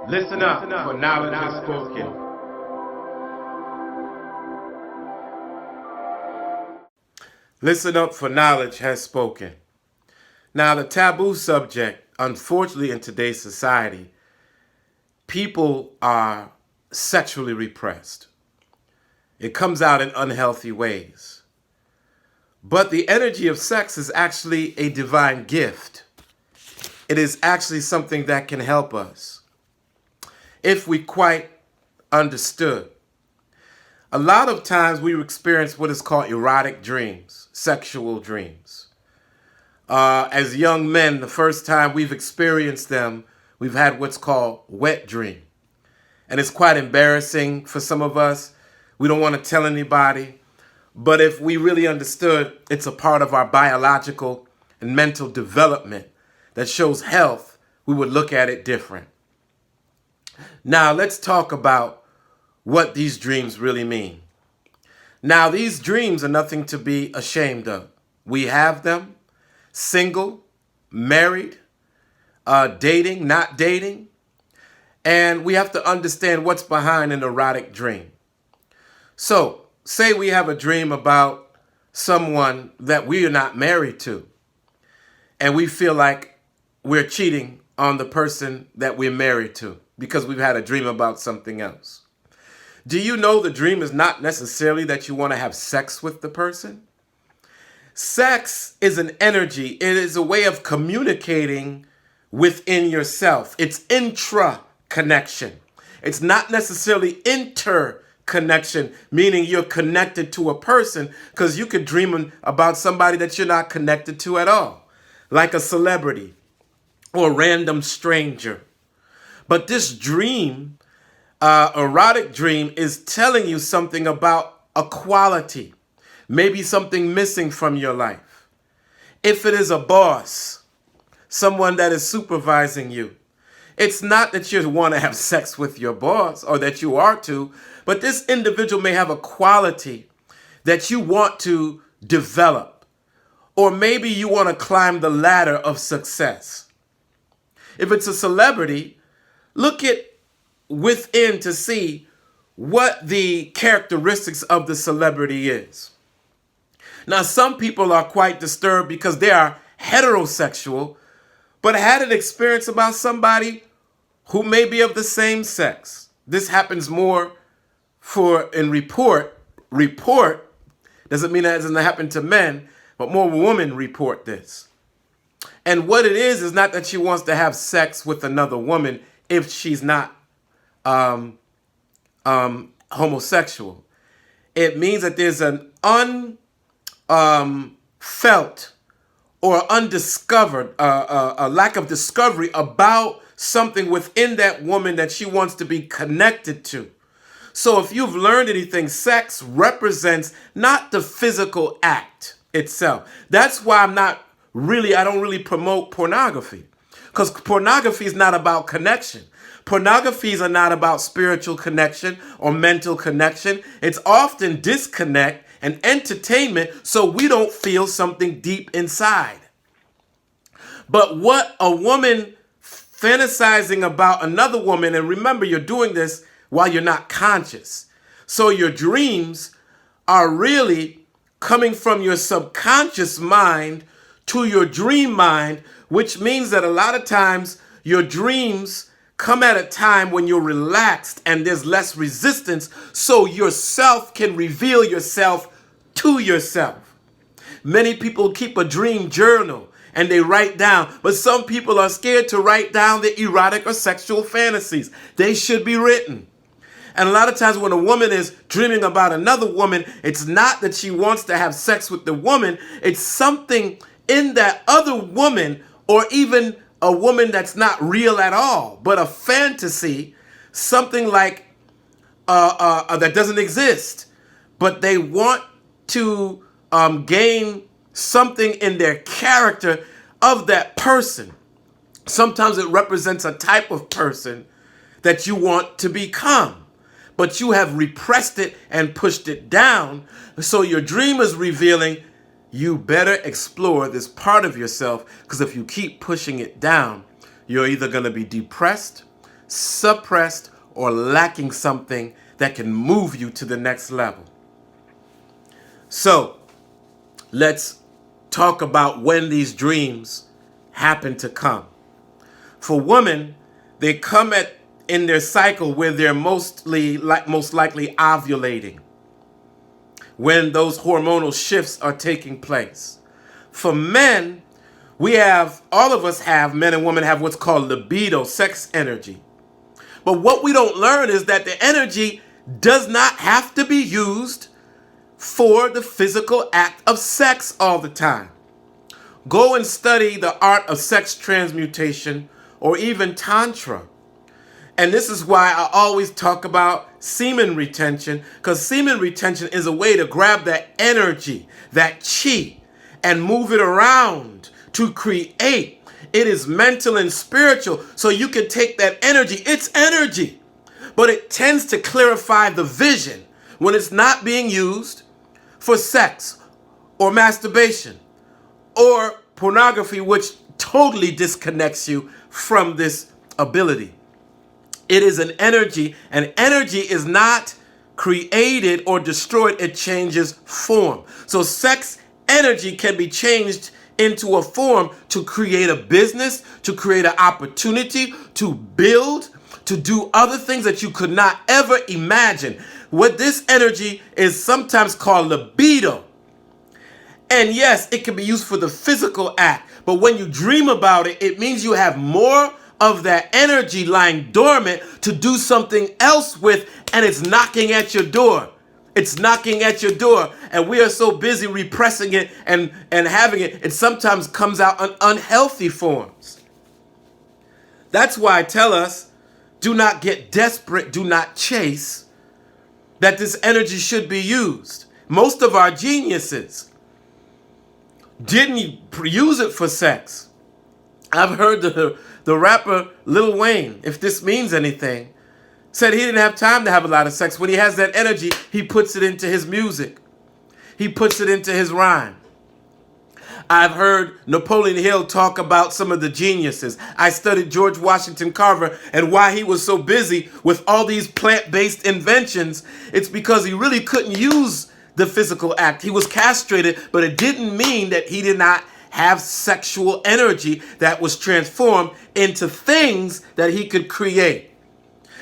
Listen up, for knowledge is spoken. Listen up, for knowledge has spoken. Now, the taboo subject, unfortunately, in today's society, people are sexually repressed. It comes out in unhealthy ways. But the energy of sex is actually a divine gift. It is actually something that can help us if we quite understood. A lot of times we experience what is called erotic dreams, sexual dreams. As young men, the first time we've experienced them, we've had what's called wet dream. And it's quite embarrassing for some of us. We don't want to tell anybody. But if we really understood it's a part of our biological and mental development that shows health, we would look at it different. Now, let's talk about what these dreams really mean. Now, these dreams are nothing to be ashamed of. We have them, single, married, dating, not dating, and we have to understand what's behind an erotic dream. So, say we have a dream about someone that we are not married to, and we feel like we're cheating on the person that we're married to because we've had a dream about something else. Do you know the dream is not necessarily that you want to have sex with the person? Sex is an energy. It is a way of communicating within yourself. It's intra-connection. It's not necessarily interconnection, meaning you're connected to a person, because you could dream about somebody that you're not connected to at all, like a celebrity or a random stranger. But this dream, erotic dream, is telling you something about a quality, maybe something missing from your life. If it is a boss, someone that is supervising you, it's not that you want to have sex with your boss or that you are to, but this individual may have a quality that you want to develop, or maybe you want to climb the ladder of success. If it's a celebrity, look at within to see what the characteristics of the celebrity is. Now, some people are quite disturbed because they are heterosexual, but had an experience about somebody who may be of the same sex. This happens more in report doesn't mean that it doesn't happen to men, but more women report this. And what it is not that she wants to have sex with another woman if she's not homosexual. It means that there's an unfelt or undiscovered, a lack of discovery about something within that woman that she wants to be connected to. So if you've learned anything, sex represents not the physical act itself. That's why I don't really promote pornography, because pornography is not about connection. Pornographies are not about spiritual connection or mental connection. It's often disconnect and entertainment so we don't feel something deep inside. But what a woman fantasizing about another woman, and remember, you're doing this while you're not conscious. So your dreams are really coming from your subconscious mind to your dream mind, which means that a lot of times your dreams come at a time when you're relaxed and there's less resistance, so yourself can reveal yourself to yourself. Many people keep a dream journal and they write down, but some people are scared to write down their erotic or sexual fantasies. They should be written. And a lot of times when a woman is dreaming about another woman, it's not that she wants to have sex with the woman. It's something in that other woman, or even a woman that's not real at all, but a fantasy, something like that doesn't exist. But they want to gain something in their character of that person. Sometimes it represents a type of person that you want to become, but you have repressed it and pushed it down. So your dream is revealing you better explore this part of yourself, because if you keep pushing it down, you're either going to be depressed, suppressed or lacking something that can move you to the next level. So let's talk about when these dreams happen to come. For women, they come in their cycle where they're most likely ovulating, when those hormonal shifts are taking place. For men, all of us have, men and women have what's called libido, sex energy. But what we don't learn is that the energy does not have to be used for the physical act of sex all the time. Go and study the art of sex transmutation or even Tantra. And this is why I always talk about semen retention, because semen retention is a way to grab that energy, that chi, and move it around to create. It is mental and spiritual, so you can take that energy. It's energy, but it tends to clarify the vision when it's not being used for sex or masturbation or pornography, which totally disconnects you from this ability. It is an energy, and energy is not created or destroyed. It changes form. So sex energy can be changed into a form to create a business, to create an opportunity, to build, to do other things that you could not ever imagine. What this energy is sometimes called libido. And yes, it can be used for the physical act, but when you dream about it, it means you have more of that energy lying dormant to do something else with, and it's knocking at your door. It's knocking at your door, and we are so busy repressing it and having it. It sometimes comes out in unhealthy forms. That's why I tell us, do not get desperate, do not chase, that this energy should be used. Most of our geniuses didn't use it for sex. I've heard the rapper Lil Wayne, if this means anything, said he didn't have time to have a lot of sex. When he has that energy, he puts it into his music. He puts it into his rhyme. I've heard Napoleon Hill talk about some of the geniuses. I studied George Washington Carver and why he was so busy with all these plant-based inventions. It's because he really couldn't use the physical act. He was castrated, but it didn't mean that he did not have sexual energy that was transformed into things that he could create.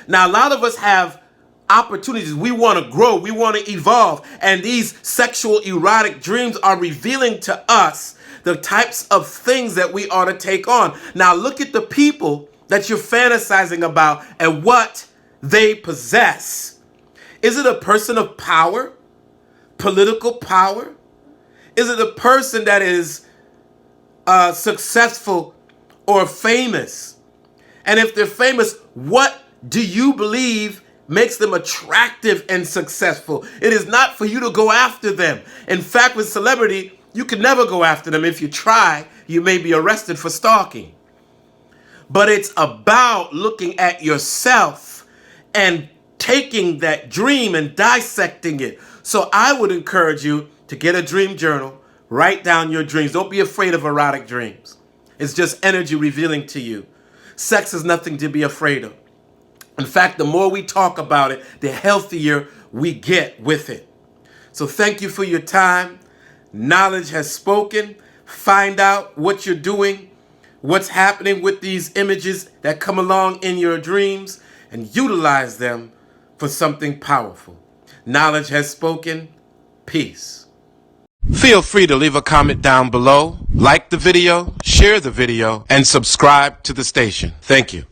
Now, a lot of us have opportunities. We want to grow. We want to evolve. And these sexual erotic dreams are revealing to us the types of things that we ought to take on. Now, look at the people that you're fantasizing about and what they possess. Is it a person of power? Political power? Is it a person that is successful or famous? And if they're famous, what do you believe makes them attractive and successful? It is not for you to go after them. In fact, with celebrity, you can never go after them. If you try, you may be arrested for stalking. But it's about looking at yourself and taking that dream and dissecting it. So I would encourage you to get a dream journal, write down your dreams. Don't be afraid of erotic dreams. It's just energy revealing to you. Sex is nothing to be afraid of. In fact, the more we talk about it, the healthier we get with it. So thank you for your time. Knowledge has spoken. Find out what you're doing, what's happening with these images that come along in your dreams, and utilize them for something powerful. Knowledge has spoken. Peace. Feel free to leave a comment down below, like the video, share the video, and subscribe to the station. Thank you.